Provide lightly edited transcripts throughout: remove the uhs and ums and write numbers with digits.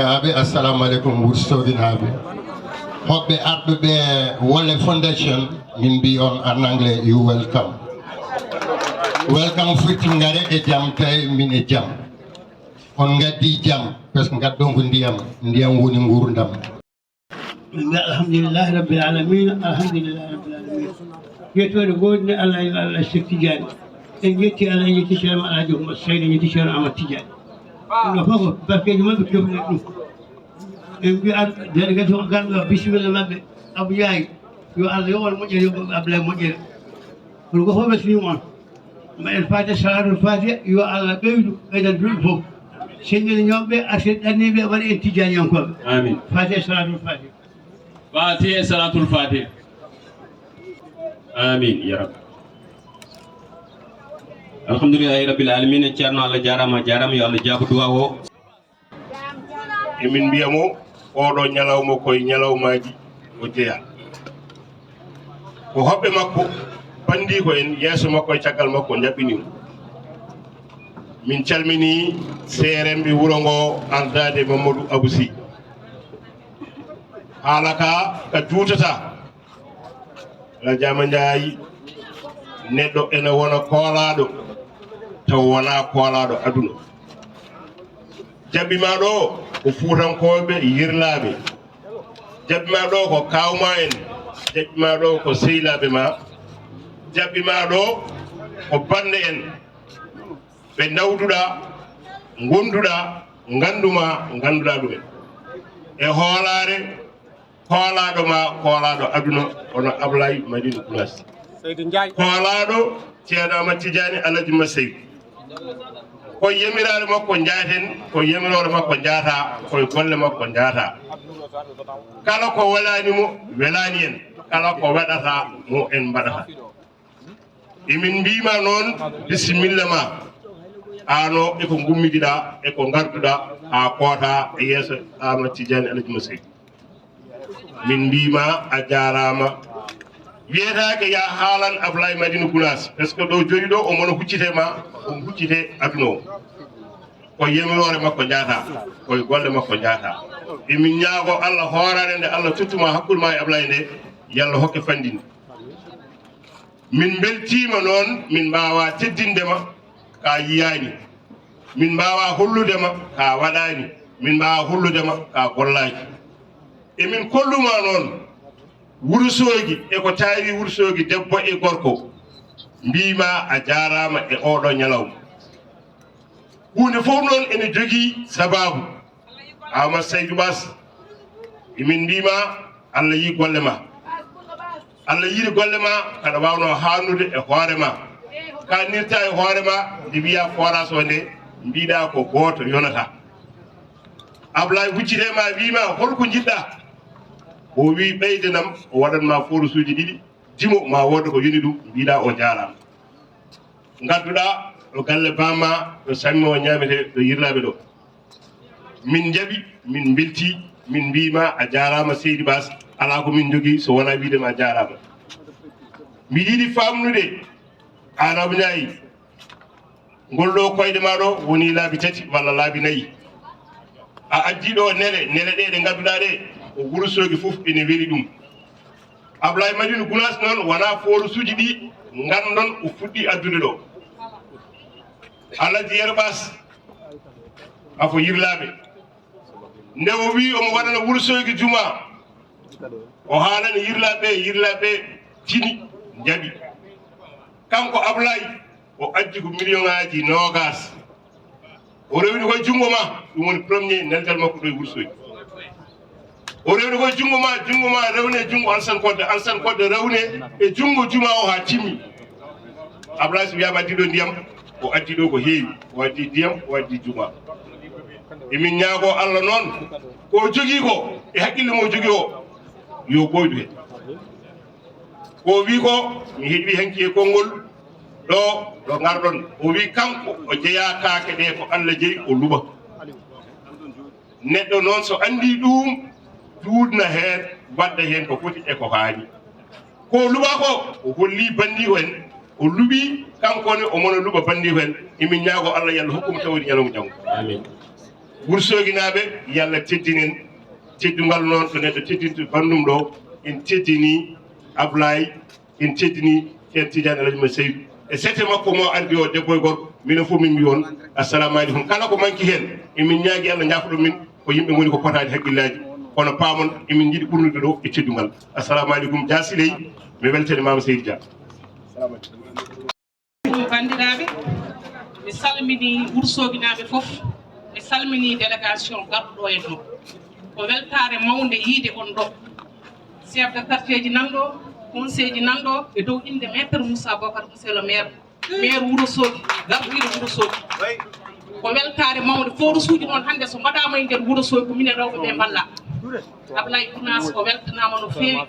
Assalamu alaikum Soogi naɓe hoɓɓe arɓeɓe Wolle Fondation min mbi on en anglais you welcome futti ngare e jaam tawi min e jaam on gaddi jaam par ce que gadɗon ko ndiyam woni gurdam alhamdulillahi rabbil alamin yettode godne Allah Cheikh Tidiane en jetti Allah en jetti Ceerno Alhaji Oumar Seydi en jetti Ceerno Amadou Tidiane ɗum ɗo fof barkeji maɓɓe kefne ɗum en mbi délégation garɗo bisimilla maɓɓe Abou Ndiaye yo Allah yo on moƴƴere yoɓɓe Abdoulaye moƴƴere kono ko fof ɓesnima on mbaɗen fatiha salatul fatiha yo Allah ɓeydan duuɓi fof señƴene ñoɓɓe arsen ɗanniɓe waɗa en tijaniyankoɓe amin fatiha salatul fatiha amin ya rabbi alhamdulillahi rabbil alamin Thierno Allah jarama yo Allah jaabo duwa o emin mbiyamo oɗo ñalawma koye ñalawmaji o jeeya ko hoɓɓe makko bandi ko en yeeso makko e caggal makko jaɓɓinimo min calmini seeremɓe wuro ngo ardade Mamadou Abou Sy haala ka juutata la jama Ndiaye neɗɗo ene wona koolaɗo taw wona koolaɗo aduna jaɓɓima ɗo ko fuutankoɓe yirlaɓe jaɓɓima ɗo ko kawma en jaɓɓima ɗo ko sehilaɓe ma jaɓɓima ɗo ko bande en ɓe dawduɗa gonduɗa ganduɗa ɗumen e hoolare koolaɗo ma koolaɗo aduna ono Ablaye Madina Gounass koolaɗo Ceerno Amadou Tidiane Alhaji Masseydou koye yamirare makko jaaten koye yamirore makko jaata koye golle makko jaata kala ko walanimo welani en kala ko waɗata mo en mbaɗata emin mbima noon bisimilla ma ano eko gummidiɗa eko garduɗa ha koota e yeeso Amadou Tidiane Alhaji Masseydou min mbima a jarama wiyetake ya haalan Ablaye Madina Gounass par ce que ɗo joni ɗo omono huccite ma on huccite aduna o koye yemirore makko jaata koye golle makko jaata emin ñaago Allah hoorare nde Allah tottuma hakkude ma e Ablaye nde yallah hokke fandinde min beltima noon min mbawa teddindema ka yiyani min mbawa holludema ka waɗani min mbawa holludema ka gollaki emin kolluma noon Wuro Soogi eko taari Wuro Soogi debbo e gorko mbima a jarama e oɗo ñalawma hunde fof noon ene jogui sababu Amadou Seydou Bass emin mbima Allah yi golle ma Allah yiɗi golle ma kaɗa wawno hannude e hoore ma ka nirta e hoore ma nde wiya forage o nde mbiɗa ko goto yonata Ablaye huccitema wima holko jiɗɗa o wi ɓeydenam o waɗanma Forasuuji ɗiɗi dimo ma wodde ko yoni ɗum mbiɗa o jarama gadduɗa ɗo galle bamma ɗo sammi o ñamete ɗo yirlaɓe ɗo min jaaɓi min belti min mbima a jarama Seydi Bass ala ko min jogui so wona widema a jarama mi yiɗi famnude an Abou Ndiaye ngol ɗo koyɗe ma ɗo woni laabi tati walla laabi nayyi a addi ɗo nele ɗe ɗe gadduɗa ɗe o Wuro Soogi fof ene weeli ɗum Ablaye Madina Gounass noon wona Forasuuji ɗi gandon o fuɗɗi addude ɗo Alhaji Yero Bass afo yirlaɓe nde o wi omo waɗana Wuro Soogi juma o haalani yirlaɓe tini jaaɓi kanko Ablaye o addi ko million ngaji 20 o rewni koye junggo ma ɗum woni premier neldal makko ɗo e Wuro Soogi o rewni koye junggo ma rewne junggo Alassane Kodde rewne e junggo juma o ha timmi Ablaye so wiyama addi ɗo ndiyam o addi ɗo ko heewi o addi ndiyam o addi juma emin ñaago Allah noon ko jogui ko e haqqille mo jogui o yo ɓoydu hen ko wi ko mi heeɗi hanki e konngol ɗo garɗon o wi kanko o jeeya kaake ɗe ko Allah jeeyi o luɓa neɗɗo noon so andi ɗum duudna hen wadda hen ko foti e ko haani ko luɓa ko o holli bandiko en o luɓi kankone omono luɓa bandiko en emin ñaago Allah yallah hokkuma tawdi ñalawma janggo amin Wuro naɓe yalla teddinen teddungal noon ɗo neɗɗo teddinto bandum ɗo en teddini Ablaye en teddini Cheikh Tidiane Alhaji Seydou e sete makko mo ardi o debbo e gorko minen fof min mbi on assalamu aleykum kala ko manki hen emin ñaagui Allah ñafoɗo min ko yimɓe goni ko potani haqqillaji kono paamon emin jiiɗi ɓurnude ɗo e teddungal assalamu aleykum jasiley mi weltani mama Seydou Dia assalamu aleykum bandiraɓe mi salmini Wuro naɓe foof mi salmini délégation garɗo e ɗo ko weltare mawde yiide on ɗo chef de quartier ji nanɗo conseil ji nanɗo e dow inde maître Moussa Bocar monsieur le maire Wuro garɗiɗo Wuro ko weltare mawde Forasuuji noon hannde so mbaɗama e nder Wuro ko minen rewɓe ɓe mballa Ablaye Gounass o weltanama no feewi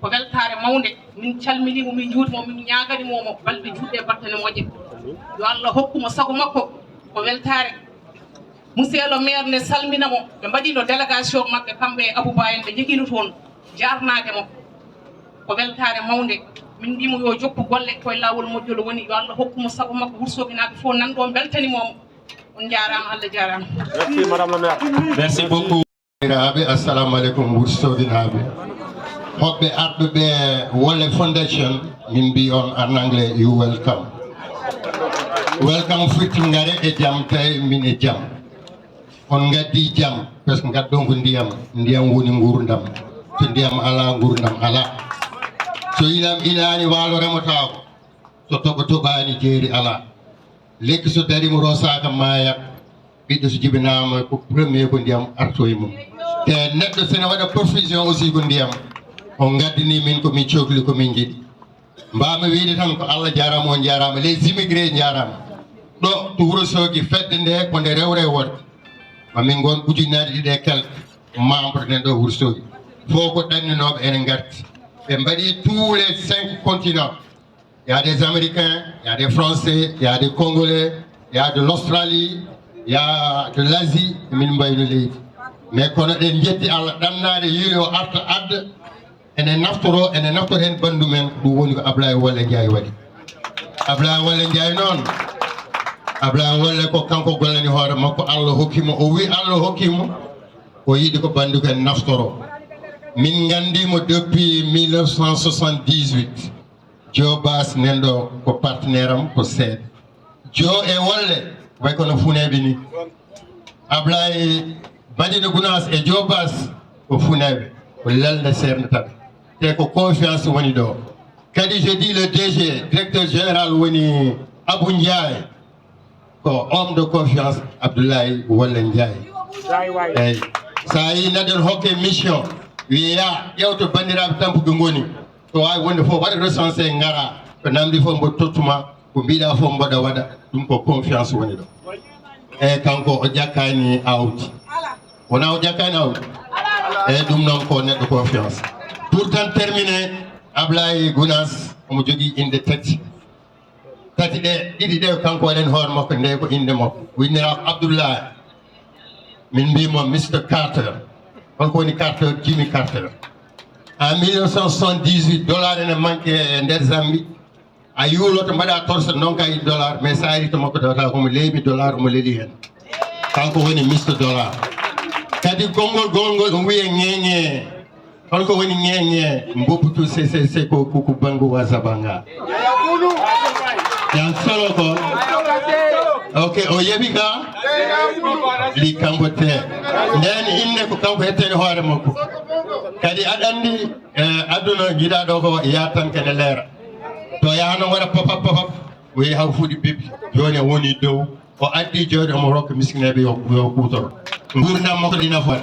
ko weltare mawde min calminimo min juutimo min ñaganimomo balɗe juɗɗe battane moƴƴe yo Allah hokkuma sago makko ko weltare monsieur le maire ne salminamo ɓe mbaɗino délégation maɓɓe kamɓe e Abouba en ɓe jeeguino toon jarnademo ko weltare mawde min mbimo yo jokku golle koye lawol moƴƴol woni yo Allah hokkuma sago makko Wuro naɓe fof nanɗo beltanimomo on jarama Allah jarama merci madame la maire merci beaucoup assalamu aleykum Wuro naɓe hoɓɓe arɓe ɓe Wolle Fondation min mbi on en anglais you welcome futti ngare e jaam tawi min e jaam on gaddi jaam par ce que gaddo ko ndiyam woni gurdam so ndiyam ala gurdam ala so inam inani walo remotako so toɓani jeeri ala lekki so darimo rosaka mayat ɓiɗɗo so jibinama ko premier ko ndiyam arto e mum te neɗɗo sene waɗa provision aussi ko ndiyam on gaddini min komin cohli komin jiiɗi mbami wiide tan ko Allah jarama on jarama les immigrés jarama ɗo to Wuro fedde nde ko nde rewre wonde mamin gon ujunnaje ɗiɗi e quelque membre nen ɗo Wuro fof ko ɗanninoɓe ene garti ɓe mbaɗi tous les 5 continents il y a des Américains, il y a des Français, il y a des Congolais, il y a de l'Australie, il y a de l'Asie min mbayno leydi mais kono ɗen jetti Allah ɗannade yiilo arta adda ene naftoro hen bandu men ɗum woni ko Ablaye Wolle Ndiaye waɗi Ablaye Wolle Ndiaye noon Ablaye Wolle ko kanko gollani hoore makko Allah hokkimo o wi Allah hokkimo o yiɗi ko bandu ko en naftoro min gandimo depuis 1978 Jo Bass nenɗo ko partenaire am ko seeɗa Jo e Wolle way kono funeɓe ni Ablaye Badino Gounass e Jo Bass ko funeɓe ko lelde serde tan te ko confiance woni ɗo kadi je dis le DG directeur général woni Abou Ndiaye ko homme de confiance Abdoulaye Wolle Ndiaye eyyi sa yi neɗɗon hokke mission wiya ƴewto bandiraɓe tampuɓe goni to wawi wonde fof waɗa recensé gara ko namdi fof mbo tottuma ko mbiɗa fof mboɗa waɗa ɗum ko confiance woni ɗo eyyi kanko o ƴakkani awdi wona o ƴakkani awdi eyyi ɗum noon ko neɗɗo confiance pour tan terminer Ablaye Gounass omo jogui inde tati ɗe ɗiɗi ɗe kanko waɗen hoore makko nde ko inde makko winnira ko Abdoulaye min mbimo Mr Carter holko woni Carter Jimmy Carter en 1978 dollar ene manque e nder Zambie a yuuloto mbaɗa torsa donka e dollar mais sa ari to makko tawata komo leeɓi dollar omo leeli hen kanko woni Mr Dollar kadi gongol o wiye ŋeŋe holko woni ŋeŋe mbopputu CCC ko bangu wasabanga yan solo ko ok o yeɓi ka li kanko te nden inde ko kanko hettene hoore makko kadi aɗa andi aduna jiiɗa ɗo ko yatan kene leera to yahano waɗa papap o yeehi haw fuuɗi bebbi joni woni dow o addi joni omo rokka miskineɓe yo kutoro gurdam makko ɗi nafoore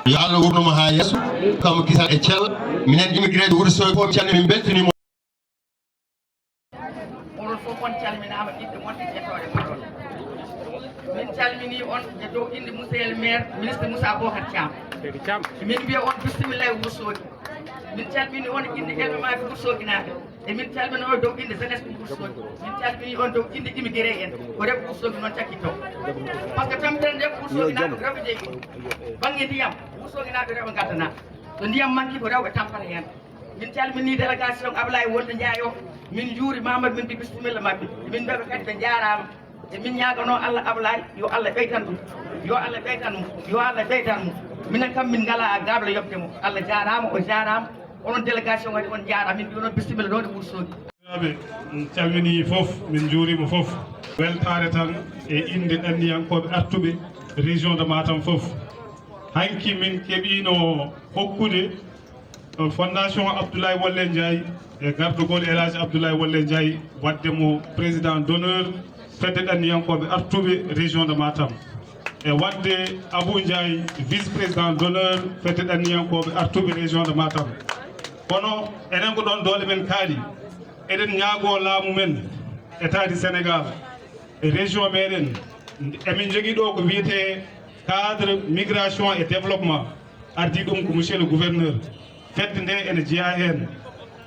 yo Allah wurnumo ha yesso kamo kisal e cella minen immigré Wuro fof calni min beltanimo onon fof on calminama ɓiɓɓe wonɓe ƴettode parole min calmini on e dow inde monsieur le maire ministre Moussa Bocar Thiam min mbiya on bisimilla e Wuro min calmini on inde elɓe maɓe Wuro naɓe e min calmini on dow inde jeunesse Wuro min calmini on dow inde immigré en ko rewɓe Wuro noon cakkito par ce que tampere nde Wuro naɓe rewɓe jeeyi banggue ndiyam Wuro naɓe rewɓe gaddana so ndiyam manqui ko rewɓe tampata hen min calmini délégation Ablaye Wolle Ndiaye o min juuri Mamadou min mbi bisimilla mabɓe min mbeɓe kadi ɓe jarama e min ñagano Allah Ablaye yo Allah ɓeydan ɗum yo Allah ɓeydan mo minen kam min ngala gabla yobde mo Allah jarama o jarama onon délégation waɗi on jaara min ɗonon bisimilla ɗo ɗe Wourossogui min calmini fof min juurima fof weltare tan e inde ɗanniyankoɓe artuɓe région de Matam fof hanki min keɓino hokkude fondation Abdoulaye Wolle Ndiaye e gardugol Elhadji Abdoulaye Wolle Ndiaye wadde mo président d'honneur fedde ɗanniyankoɓe artuɓe région de Matam e wadde Abou Ndiaye vice président d'honneur fedde ɗanniyankoɓe artuɓe région de Matam kono enen ko ɗon doole men kaali eɗen ñaago laamu men état du Sénégal e région meɗen emin jogui ɗo ko wiyete cadre migration et développement ardi ɗum ko monsieur le gouverneur fedde nde ene jeeya hen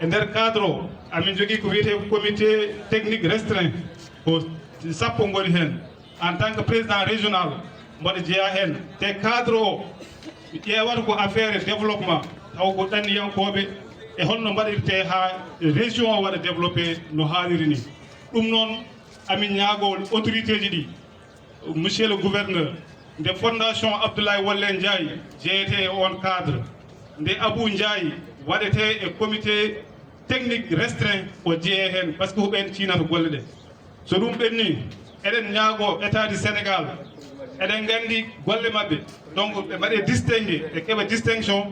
e nder cadre o amin jogui ko wiyete comité technique restreint ko sappo goni hen en tant que président régional mboɗo jeeya hen te cadre o ƴeewata ko affaire développement taw ko ɗanniyankoɓe e holno mbaɗirte ha région o waɗa développé no haaliri ni ɗum noon amin ñaagol autorité ji ɗi monsieur le gouverneur nde fondation Abdoulaye Wolle Ndiaye jeeyete e on cadre nde Abou Ndiaye waɗete e comité technique restreint o jeeye hen par ce que ko ɓen ciinata golle ɗe so ɗum ɓenni eɗen ñaago état du Sénégal eɗen gandi golle mabɓe donc ɓe mbaɗe distingué e keɓa distinction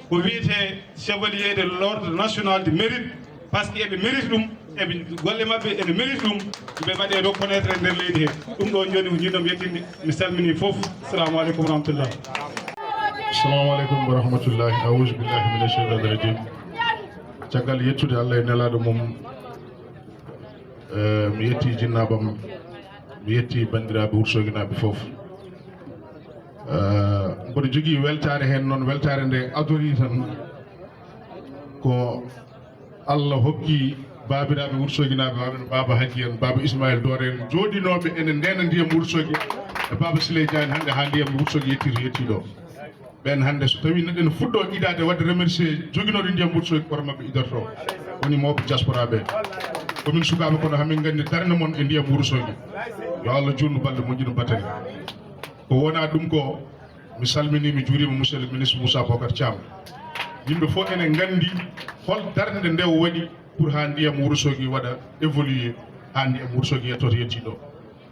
ko wiyete chevalier de l'ordre national du mérite par ce que eɓe mérite ɗum eɓe golle mabɓe ene mérite ɗum ɓe mbaɗe reconnaître e nder leydi he ɗum ɗo joni ko jiɗɗo yettinde mi salmini foof assalamu aleykum wa rahmatullah assalamu aleykum wa rahmatullahi awuzu billahi mina cheytani rajim caggal yettude Allah e nelaɗo mum mi yetti jinnabam mi yetti bandiraɓe Wourossogui foof mboɗo jogui weltare hen noon weltare nde adori tan ko Allah hokki babiraɓe Wourossogui waɗano baba Hadji en baba Ismaïl Dore en joɗinoɓe ene ndena ndiyam Wourossogui e baba Siley Diagne hande ha ndiyam Wourossogui yettiɗo ɓen hande so tawi neɗɗo fuɗɗo idade wadde remercier joguinoɗo ndiyam Wourossogui koto mabɓe idorto woni mawɓe diaspora ɓe komin sukaɓe kono hamin gandi darde moon e ndiyam Wourossogui yo Allah junnu balɗe moƴƴino batani ko wona ɗum ko mi salmini mi juurima monsieur le ministre Moussa Bocar Thiam yimɓe fof enen gandi hol darde nde o waɗi pour ha ndiyam Wourossogui waɗa évoluer ha ndiyam Wourossogui yettoto yettiɗo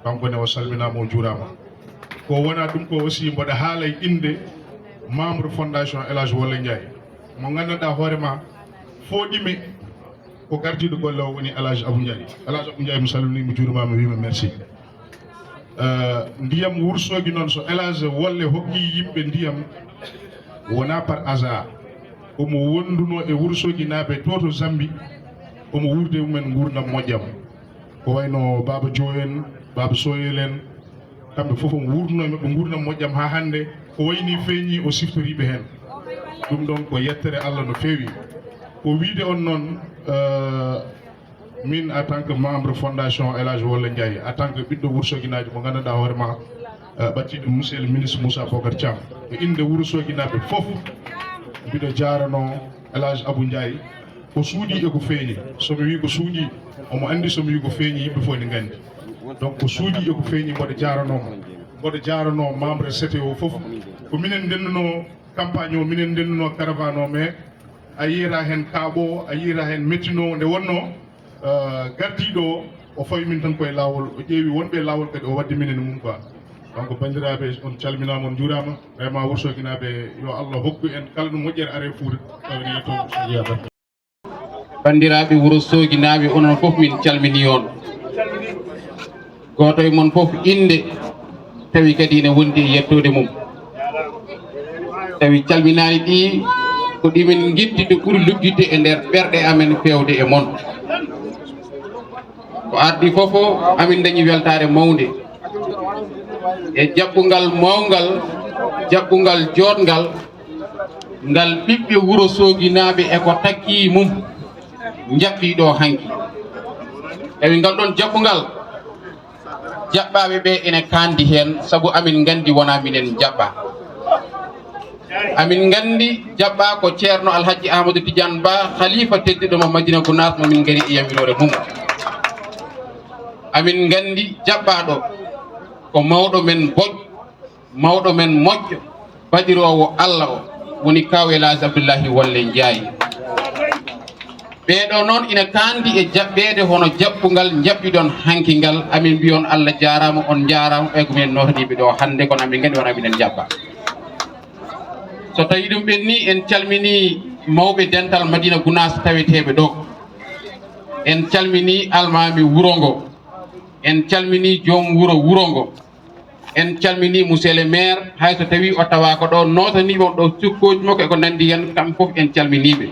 kankone o salminama o juurama ko wona ɗum ko aussi mboɗo haala e inde membre fondation Elhadji Wolle Ndiaye mo gandanɗa hoorema fooɗime ko gardiɗo golle o woni Elhadji Abou Ndiaye mi salmini mi juurimama mi wima merci ndiyam Wourossogui noon so Elhadji Wolle hokki yimɓe ndiyam wona par hasard omo wonduno e Wourossogui naaɓe toto Zambi omo wurde mumen gurdam moƴƴam ko wayno baba Dio en baba Soyel en kamɓe foof omo wurduno e maɓɓe gurdam moƴƴam ha hande ko wayni feeñi o siftoriɓe hen ɗum ɗon ko yettere Allah no feewi ko wiide on noon min en tant que membre fondation Elhadji Wolle Ndiaye en tant que ɓiɗɗo Wourossogui naji mo gandanɗa hoorema ɓattiɗo monsieur le ministre Moussa Bocar Thiam e inde Wourossogui naɓe foof mbiɗo jarano Elhadji Abou Ndiaye ko suuɗi e ko feeñi somi wi ko suuɗi omo andi somi wi ko feeñi yimɓe fof ne gandi donc ko suuɗi e ko feeñi mboɗo jarano membre CTO foof ko minen ndennuno campagne o minen ndennuno caravane o mais a yiyata hen kaaɓo a yiyata hen mettino nde wonno gardiɗo o fawi min tan koye lawol o ƴeewi wonɓe lawol kadi o wadde minen mum quoi donc bandiraɓe on calminama on juurama vraiment Wourossogui naɓe yo Allah hokku en kala no moƴƴere are Fouta tawni yetto Wourossogui bandiraɓe Wourossogui naɓe onon foof min calmini on goto e moon foof inde tawi kadi ne wondi e yettode mum tawi calminani ɗi ko ɗimin guittide ɓuuri lugguidde e nder ɓerɗe amen fewde e moon ko ardi foof amin dañi weltare mawde e jaɓɓugal mawgal jaɓɓugal jotgal ngal ɓiɓɓe Wourossogui naɓe eko takki mum jaɓɓi ɗo hanki tawi ngal ɗon jaɓɓugal jaɓɓaɓe ɓe ene kandi hen saabu amin gandi wona minen jaɓɓa amin gandi jaɓɓa ko Thierno Alhaji Ahmadou Tidiane Ba khalifa tedduɗo mo Madina Gounass momin gari e yamirore mum amin gandi jaɓɓaɗo ko mawɗo men boƴ mawɗo men moƴƴo baɗirowo Allah o woni kaw Elhadji Abdoullahi Wolle Ndiaye ɓeɗo noon ina kandi e jaɓɓede hono jaɓɓugal jaɓɓiɗon hanki ngal amin mbi on Allah jarama on jarama ɓe ko minen notaniɓe ɗo hande kono amin gandi wona minen jaɓɓa so tawi ɗum ɓenni en calmini mawɓe dental Madina Gounass taweteɓe ɗo en calmini almami wuro ngo en calmini joom wuro ngo en calmini monsieur le maire hayso tawi o tawa ko ɗo notaniɓe on ɗo cukkoji makko eko nandi hen kamɓe foof en calminiɓe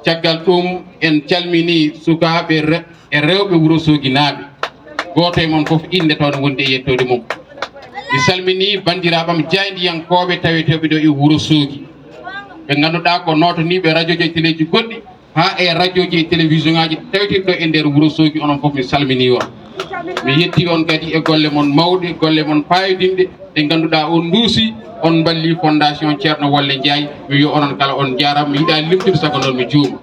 caggal ɗum en calmini sukaɓe e rewɓe Wourossogui naaɓe goto e moon foof inde toon wondi e yettode mum mi salmini bandiraɓam jaydiyankoɓe taweteɓe ɗo e Wourossogui ɓe ganduɗa ko notaniɓe radio ji e téléji goɗɗi ha e radio ji e télévision ngaji taweteɓe ɗo e nder Wourossogui onon foof mi salmini on mi yetti on kadi e golle moon mawɗe golle moon payodinɗe ɗe ganduɗa on duusi on balli fondation Thierno Wolle Ndiaye mi wi onon kala on jarama mi yiiɗa limtude sago noon mi juuma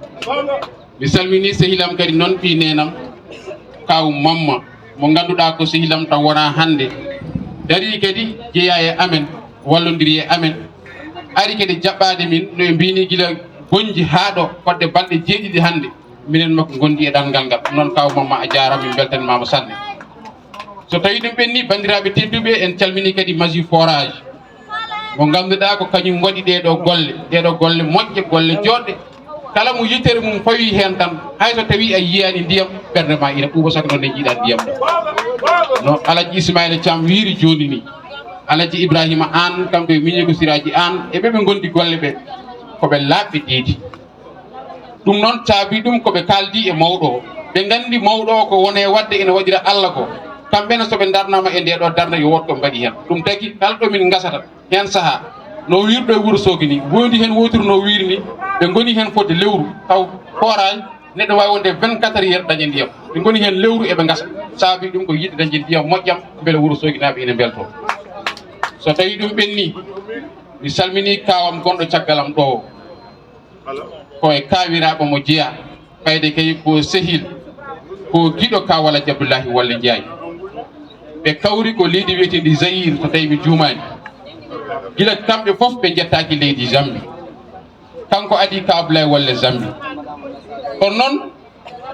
mi salmini sehilam kadi noon ɓi nenam kaw mamma mo ganduɗa ko sehilam taw wona hande dari kadi jeeya e amen wallodiri e amen ari kadi jaɓɓade min no e mbini guila gonji ha ɗo fodde balɗe jeeɗiɗi hande minen makko gondi e ɗanngal ngal noon kaw mamma a jarama min beltanimama sanne so tawi ɗum ɓenni bandiraɓe tedduɓe en calmini kadi masi forage mo ganduɗa ko kañum waɗi ɗeɗo golle moƴƴe golle joɗɗe kala mo yittere mum fawi hen tan hayso tawi a yiyani ndiyam ɓerde ma ina ɓuuɓa saka noon ne jiiɗa ndiyam ɗo no Alaji Ismaila Thiam wiiri joni ni Alaji Ibrahima An kamɓe miñi ko siraji an e ɓeɓe gondi golle ɓe koɓe labɓe deedi ɗum noon saabi ɗum koɓe kaldi e mawɗo o ɓe gandi mawɗo o ko wone wadde ene waɗira Allah ko kamɓene soɓe darnama e nde ɗo darna yo wot ko mbaɗi hen ɗum tagi kala ɗo min gasata hen saaha no wirɗo e Wourossogui ni wondi hen wotiri no wiiri ni ɓe goni hen fodde lewru taw forage neɗɗo wawi wonde 24 heures dañe ndiyam ɓe goni hen lewru eɓe gasa saabi ɗum ko yiɗde dañde ndiyam moƴƴam beele Wourossogui naaɓe ene belto so tawi ɗum ɓenni mi salmini kawam gonɗo caggalam ɗo koye kawiraɓe mo jeeya ɓayde kay ko sehil ko guiɗo ka Alaji Abdoullahi Wolle Ndiaye ɓe kawri ko leydi wiyetedi Zaïre so tawi mi juumani gila kamɓe foof ɓe jettaki leydi Zambie kanko adi ka Abdoulaye Wolle Zambie kono noon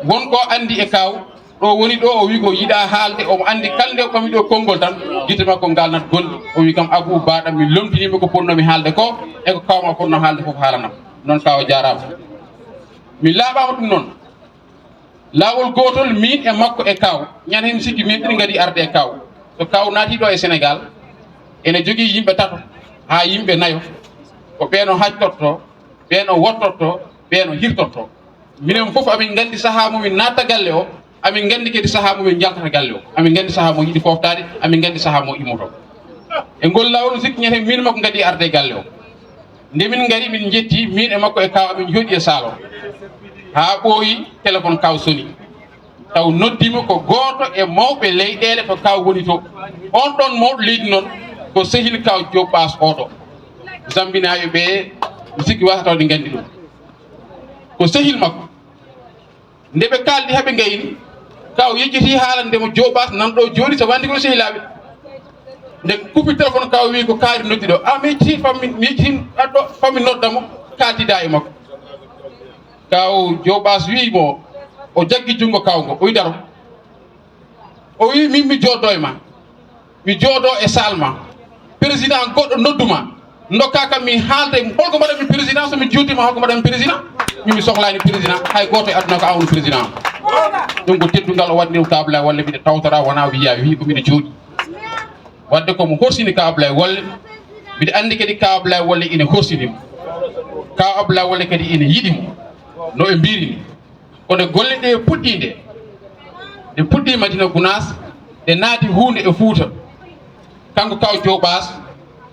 wonko andi e kaw ɗo woni ɗo o wi ko yiiɗa haalde omo andi kalde o ɓami ɗo konngol tan guite makko galnat gonɗi o wi kam Abou baɗam mi lomtinima ko ponnomi haalde ko eko kawma ponno haalde foof haalanam noon kawa jarama mi laaɓama ɗum noon laawol gotol min e makko e kaw ñande hen sikki min ɗiɗi gadi arde e kaw so kaw naati ɗo e Sénégal ene jogui yimɓe tato ha yimɓe nayo ko ɓeeno hajtotto ɓeeno wottotto ɓeeno hirtotto minen foof amin gandi saaha momin natta galle o amin gandi kadi saaha momin jaltata galle o amin gandi saaha mo yiiɗi foftade amin gandi saaha mo immoto e ngol lawol sikki ñande min makko gadi arde e galle o nde min gari min jetti min e makko e kaw amin jooɗi e salon ha ɓooyi téléphone kaw soni taw noddima ko goto e mawɓe leyɗele to kaw woni to on ɗon mawɗo leydi noon ko sehil kaw Diop Bass oɗo zambinaɓe ɓe mi sikki wasata ɗi gandi ɗum ko sehil makko nde ɓe kaldi haɓe gayni kaw yejjiti haalandemo Diop Bass nan ɗo jooɗi so wandi kono sehilaɓe nde kuppi téléphone kaw wi ko kaari noddi ɗo mi yejjiti mi yejjiti aɗɗo fammi noddamo kaltida e makko kaw Diop Bass wimo o jaggi jungo kaw ngo o wi daro o wi min mi jooɗo e ma mi jooɗo e salma président goɗɗo nodduma dokka kam mi haalde holko mbaɗami président somi juttima holko mbaɗami président mimi sohlani président hay goto e aduna ko awnu président ɗum ko teddugal o waɗni ɗum ka Abdoulaye Wolle mbiɗa tawtora wona wiya wi ko mbiɗa jooɗi wadde komo horsini ka Abdoulaye Wolle mbiɗa andi kadi ka Abdoulaye Wolle ina horsinimo ka Abdoulaye Wolle kadi ina yiɗimo no ɓe mbirini kono golle ɗe puɗɗi nde puɗɗi Madina Gounass ɗe naati hunde e Fouta kanko kaw Diop Bass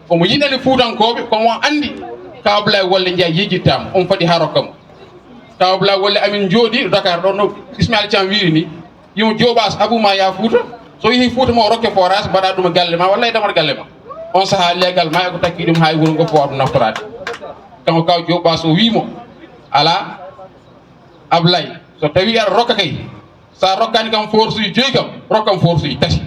omo yiɗani Fuutankoɓe komo andi kaw Abdoulaye Wolle Ndiaye yejjittama on faɗi ha rokkamo kaw Abdoulaye Wolle amin jooɗi Dakar ɗo no Ismaila Thiam wiiri ni yimo Diop Bass Abou ma ya Fouta so yeehi Fouta ma o rokke forage mbaɗa ɗum e galle ma walla e damata galle ma on saaha légal ma eko takki ɗum ha e wuuro ngo fo ɗum naftorade kanko kaw Diop Bass o wimo ala Ablaye so tawi aɗa rokka kay sa rokkani kam force uji 5 kam rokkam force uji 3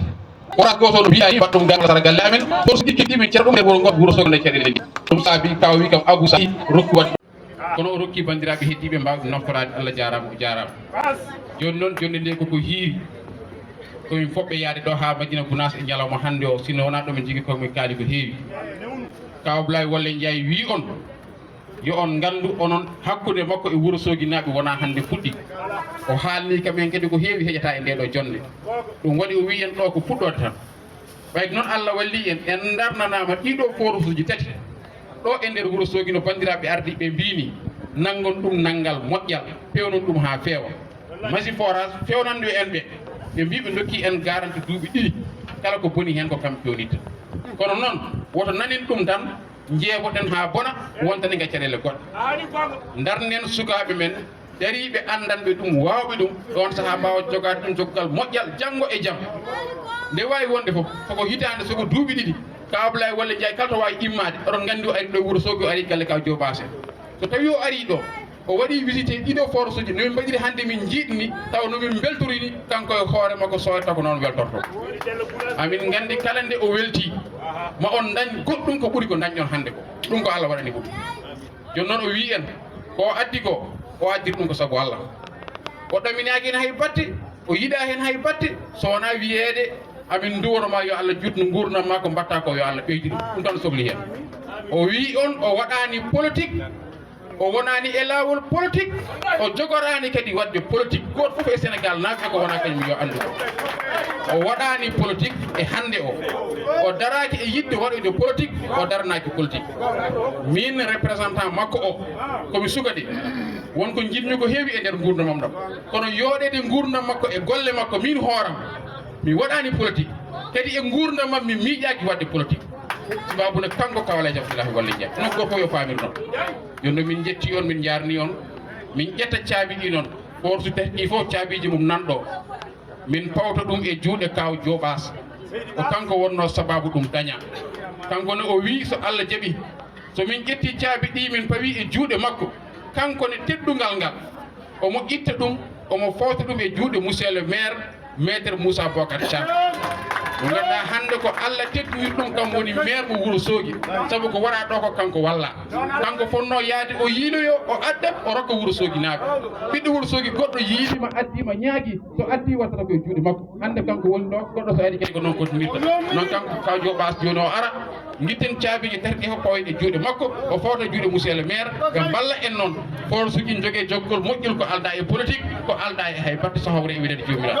forage goto no wiya battum gal sara galle amen forasuuji keddi min ceerno ɗum e wuro Wuro Soogi ne caɗele ɗi ɗum saabi kaw wi kam Abou Sa rokku wat kono o rokki bandiraɓe heddiɓe mbawɓe naftorade Allah jarama o jarama joni noon jonde nde koko hiiri komin foɓɓe yaade ɗo ha Madina Gounass e ñalawma hande o sinno wona ɗo min jogui komin kaali ko heewi kaw Abdoulaye Wolle Ndiaye wi on yo on gandu onon hakkude makko e Wuro Soogi naaɓe wona hande fuɗɗi o haalni kam en kadi ko heewi heƴata e ndeɗo jonde ɗum waɗi o wi en ɗo ko fuɗɗode tan ɓayde noon Allah walli en darnanama ɗiɗo forasuuji tati ɗo e nder Wuro Soogi no bandiraɓe ardi ɓe mbini nanggon ɗum nanggal moƴƴal pewnon ɗum ha feewa masi forage fewnande en ɓe mbi ɓe dokki en garanti duuɓi ɗiɗi kala ko boni hen ko kam pewnita kono noon woto nanin ɗum tan jeegoɗen ha bona wontani ga caɗele goɗɗe darnen sukaɓe men dariɓe andanɓe ɗum wawɓe ɗum ɗon saaha mbawa jogade ɗum joggal moƴƴal janggo e jaam nde wawi wonde foof koko hitande soko duuɓi ɗiɗi ka Abdoulaye Wolle Ndiaye kala to wawi immade oɗon gandi o ari ɗo Wuro Soogi o ari galle kaw Diobase so tawi o ari ɗo o waɗi visité ɗiɗo forasuuji nomin mbaɗiri hande min jiiɗni taw nomin beltorini kanko e hoore makko sowata ko noon weltorto amin gandi kala nde o welti ma on dañ goɗɗum ko ɓuuri ko dañƴon hande ko ɗum ko Allah waɗani ɗum joni noon o wi en ko addi ko o addiri ɗum ko saabu Allah o ɗaminaki hen hay batte o yiɗa hen hay batte so wona wiyede amin duworoma yo Allah jutno gurdam ma ko mbatta ko yo Allah ɓeydi ɗum tan sohli hen o wi on o waɗani politique o wonani e lawol politique o jogorani kadi wadde politique goto foof e Sénégal naaɓe ko wona kañum yo andu ko o waɗani politique e hande o daraki e yidde waɗoyde politique o daranaki politique min représentant makko o komi suka de wonko jiɗmi ko heewi e nder gurdamam ɗam kono yooɗede gurdam makko e golle makko min hooram mi waɗani politique kadi e gurdamam mi miiƴaki wadde politique sababune kanko kawalejo Abdoulaye Wolle Ndiaye non goto fof yo famir noon jonno min jetti on min jarni on min ƴetta caabi ɗi noon force ɗi fof caabiji mum nanɗo min pawta ɗum e juuɗe kaw Diobase ko kanko wonno sababu ɗum daña kanko ne o wi so Allah jaaɓi so min ƴetti caabi ɗi min pawi e juuɗe makko kanko ne teddungal ngal omo itta ɗum omo fawta ɗum e juuɗe monsieur le maire maître Moussa Bocar Thiam mo ganduɗa hande ko Allah teddini ɗum kam woni maire mo Wuro Soogi saabu ko waɗa ɗo ko kanko walla kanko fonno yaade o yiiloyo o addat o rokka Wuro Soogi naaɓe ɓiɗɗo Wuro Soogi goɗɗo yiidima addima ñaagui so addi wattata koye juuɗe makko hande kanko woni ɗo goɗɗo so ari kadi ko noon continuirta noon kanko kaw Diobase joni o ara guitten caabiji terɗe fof pawoyɗe juuɗe makko o fawta juuɗe monsieur le maire ɓe balla en noon forasuuji jogue joggol moƴƴol ko alda e politique ko alda e hay batte so hawre e wiɗede jomiraɗo